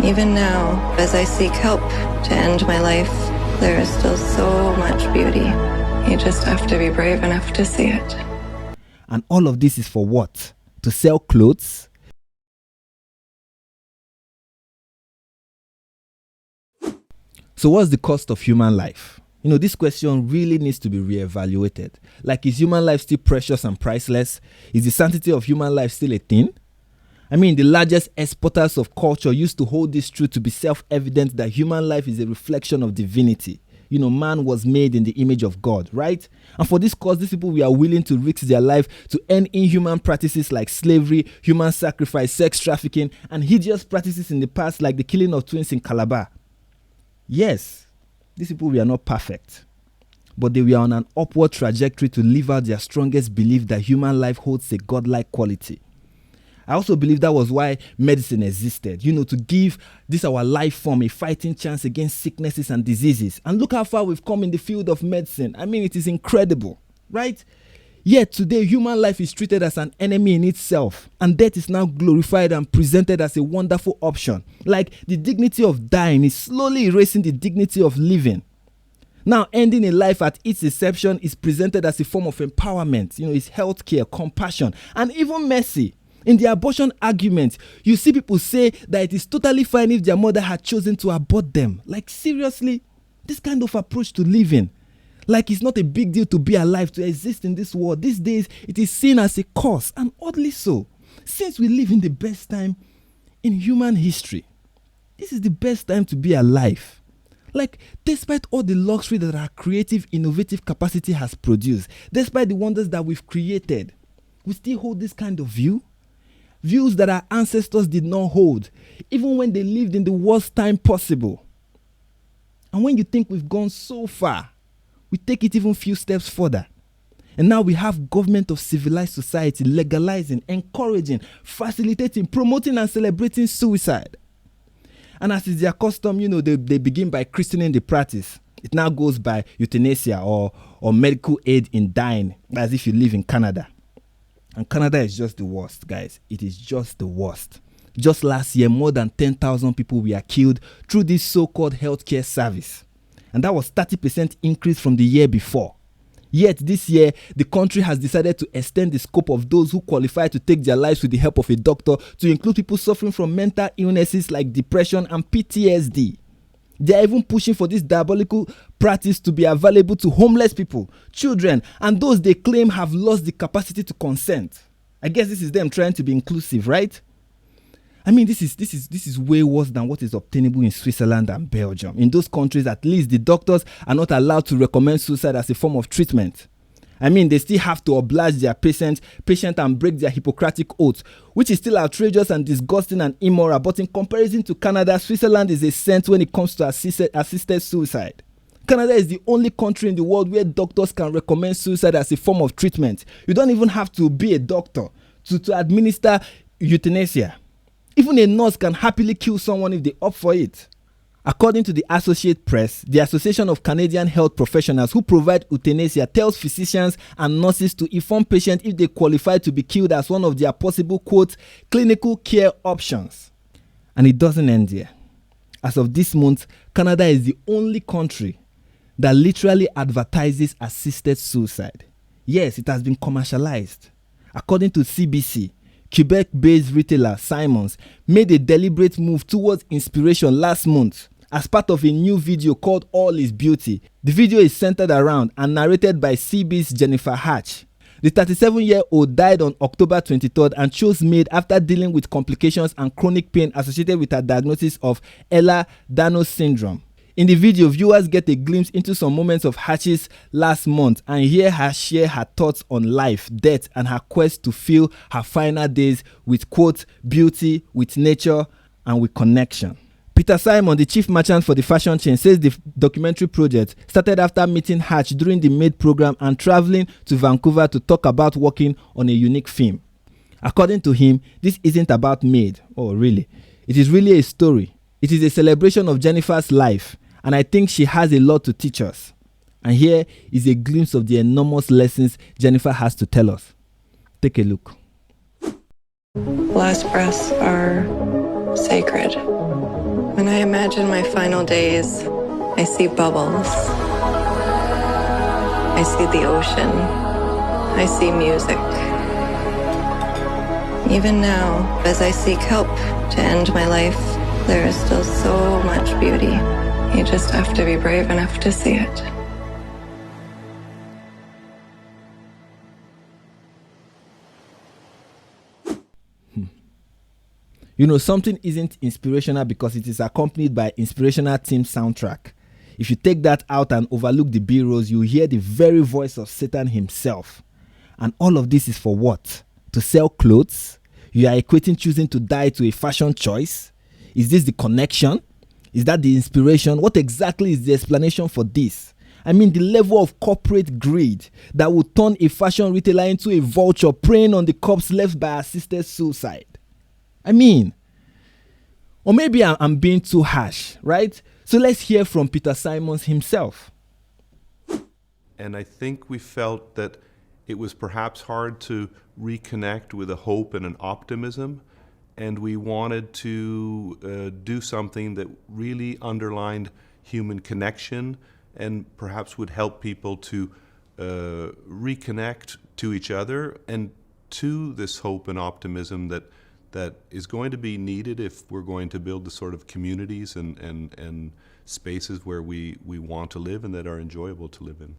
Even now, as I seek help to end my life, there is still so much beauty. You just have to be brave enough to see it. And all of this is for what? To sell clothes? So what's the cost of human life? You know, this question really needs to be reevaluated. Like, is human life still precious and priceless? Is the sanctity of human life still a thing? I mean, the largest exporters of culture used to hold this truth to be self-evident that human life is a reflection of divinity. You know, man was made in the image of God, right? And for this cause, these people were willing to risk their life to end inhuman practices like slavery, human sacrifice, sex trafficking, and hideous practices in the past like the killing of twins in Calabar. Yes, these people were not perfect, but they were on an upward trajectory to live out their strongest belief that human life holds a godlike quality. I also believe that was why medicine existed, you know, to give this our life form a fighting chance against sicknesses and diseases. And look how far we've come in the field of medicine. I mean, it is incredible, right? Yet today, human life is treated as an enemy in itself, and death is now glorified and presented as a wonderful option. Like, the dignity of dying is slowly erasing the dignity of living. Now, ending a life at its inception is presented as a form of empowerment. You know, it's healthcare, compassion, and even mercy. In the abortion argument, you see people say that it is totally fine if their mother had chosen to abort them. Like, seriously? This kind of approach to living. Like, it's not a big deal to be alive, to exist in this world. These days, it is seen as a curse, and oddly so. Since we live in the best time in human history, this is the best time to be alive. Like, despite all the luxury that our creative, innovative capacity has produced, despite the wonders that we've created, we still hold this kind of view. Views that our ancestors did not hold, even when they lived in the worst time possible. And when you think we've gone so far, we take it even few steps further. And now we have government of civilized society legalizing, encouraging, facilitating, promoting and celebrating suicide. And as is their custom, you know, they begin by christening the practice. It now goes by euthanasia or medical aid in dying, as if you live in Canada. And Canada is just the worst, guys. It is just the worst. Just last year, more than 10,000 people were killed through this so-called healthcare service. And that was 30% increase from the year before. Yet this year, the country has decided to extend the scope of those who qualify to take their lives with the help of a doctor to include people suffering from mental illnesses like depression and PTSD. They are even pushing for this diabolical practice to be available to homeless people, children, and those they claim have lost the capacity to consent. I guess this is them trying to be inclusive, right? I mean, this is way worse than what is obtainable in Switzerland and Belgium. In those countries, at least, the doctors are not allowed to recommend suicide as a form of treatment. I mean, they still have to oblige their patient and break their Hippocratic oath, which is still outrageous and disgusting and immoral. But in comparison to Canada, Switzerland is a saint when it comes to assisted suicide. Canada is the only country in the world where doctors can recommend suicide as a form of treatment. You don't even have to be a doctor to administer euthanasia. Even a nurse can happily kill someone if they opt for it. According to the Associated Press, the Association of Canadian Health Professionals who provide euthanasia tells physicians and nurses to inform patients if they qualify to be killed as one of their possible, quote, clinical care options. And it doesn't end here. As of this month, Canada is the only country that literally advertises assisted suicide. Yes, it has been commercialized. According to CBC, Quebec-based retailer Simons made a deliberate move towards inspiration last month as part of a new video called All Is Beauty. The video is centered around and narrated by CB's Jennyfer Hatch. The 37-year-old died on October 23rd and chose made after dealing with complications and chronic pain associated with her diagnosis of Ehlers-Danlos syndrome. In the video, viewers get a glimpse into some moments of Hatch's last month and hear her share her thoughts on life, death, and her quest to fill her final days with, quote, beauty, with nature, and with connection. Peter Simon, the chief merchant for the fashion chain, says the documentary project started after meeting Hatch during the Made program and traveling to Vancouver to talk about working on a unique theme. According to him, this isn't about Made. Oh, really? It is really a story. It is a celebration of Jennyfer's life. And I think she has a lot to teach us. And here is a glimpse of the enormous lessons Jennyfer has to tell us. Take a look. Last breaths are sacred. When I imagine my final days, I see bubbles. I see the ocean. I see music. Even now, as I seek help to end my life, there is still so much beauty. You just have to be brave enough to see it. You know, something isn't inspirational because it is accompanied by inspirational theme soundtrack. If you take that out and overlook the B-rolls, you hear the very voice of Satan himself. And all of this is for what? To sell clothes? You are equating choosing to die to a fashion choice? Is this the connection? Is that the inspiration? What exactly is the explanation for this? I mean, the level of corporate greed that would turn a fashion retailer into a vulture preying on the corpse left by assisted suicide. I mean, or maybe I'm being too harsh, right? So let's hear from Peter Simons himself. And I think we felt that it was perhaps hard to reconnect with a hope and an optimism, and we wanted to do something that really underlined human connection and perhaps would help people to reconnect to each other and to this hope and optimism that is going to be needed if we're going to build the sort of communities and spaces where we want to live and that are enjoyable to live in.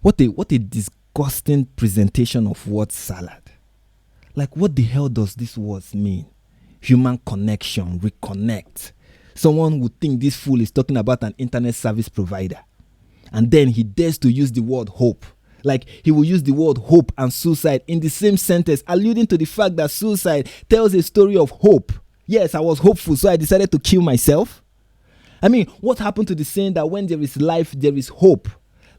What a disgusting presentation of word salad. Like, what the hell does this word mean? Human connection, reconnect. Someone would think this fool is talking about an internet service provider. And then he dares to use the word hope. Like, he will use the word hope and suicide in the same sentence, alluding to the fact that suicide tells a story of hope. Yes, I was hopeful, so I decided to kill myself. I mean, what happened to the saying that when there is life, there is hope?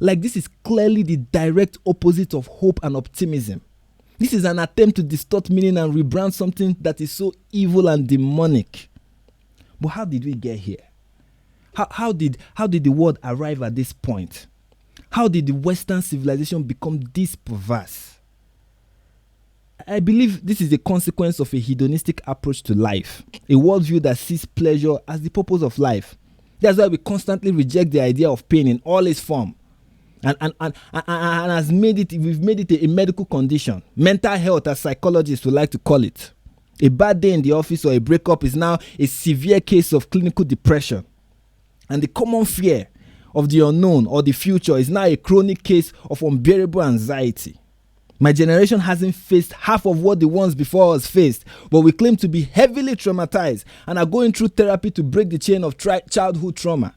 Like, this is clearly the direct opposite of hope and optimism. This is an attempt to distort meaning and rebrand something that is so evil and demonic. But how did we get here? How did the world arrive at this point? How did the Western civilization become this perverse? I believe this is a consequence of a hedonistic approach to life, a worldview that sees pleasure as the purpose of life. That's why we constantly reject the idea of pain in all its form, and we've made it a medical condition, mental health as psychologists would like to call it. A bad day in the office or a breakup is now a severe case of clinical depression, and the common fear of the unknown or the future is now a chronic case of unbearable anxiety. My generation hasn't faced half of what the ones before us faced, but we claim to be heavily traumatized and are going through therapy to break the chain of childhood trauma.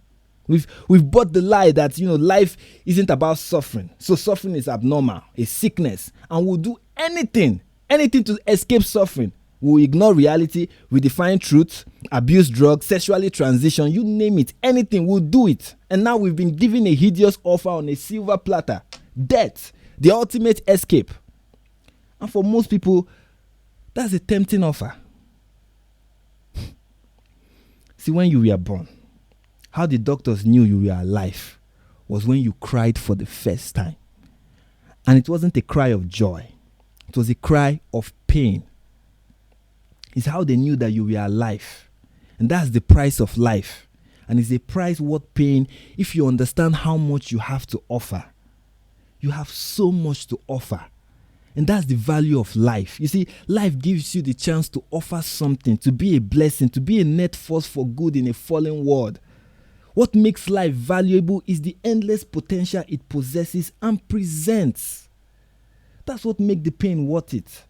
We've bought the lie that, life isn't about suffering. So suffering is abnormal, a sickness, and we'll do anything to escape suffering. We'll ignore reality, redefine truth, abuse drugs, sexually transition, you name it, anything, we'll do it. And now we've been given a hideous offer on a silver platter. Death, the ultimate escape. And for most people, that's a tempting offer. See, when you were born, how the doctors knew you were alive was when you cried for the first time. And it wasn't a cry of joy. It was a cry of pain. It's how they knew that you were alive. And that's the price of life. And it's a price worth paying if you understand how much you have to offer. You have so much to offer. And that's the value of life. You see, life gives you the chance to offer something, to be a blessing, to be a net force for good in a fallen world. What makes life valuable is the endless potential it possesses and presents. That's what makes the pain worth it.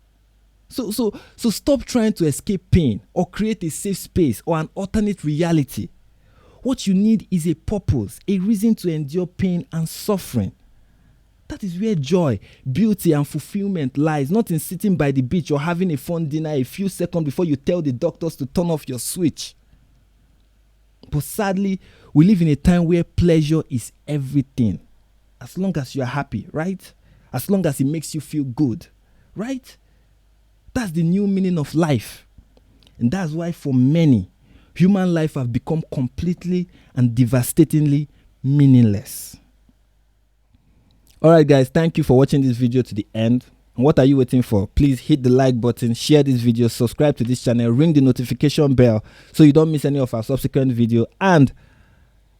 So stop trying to escape pain or create a safe space or an alternate reality. What you need is a purpose, a reason to endure pain and suffering. That is where joy, beauty, and fulfillment lies, not in sitting by the beach or having a fun dinner a few seconds before you tell the doctors to turn off your switch. But sadly, we live in a time where pleasure is everything. As long as you are happy, right? As long as it makes you feel good, right? That's the new meaning of life. And that's why for many, human life have become completely and devastatingly meaningless. Alright guys, thank you for watching this video to the end. And what are you waiting for? Please hit the like button, share this video, subscribe to this channel, ring the notification bell so you don't miss any of our subsequent video, and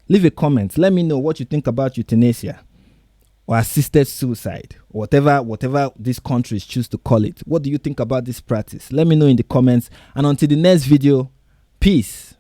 leave a comment. Let me know what you think about euthanasia or assisted suicide, or whatever these countries choose to call it. What do you think about this practice? Let me know in the comments. And until the next video, peace.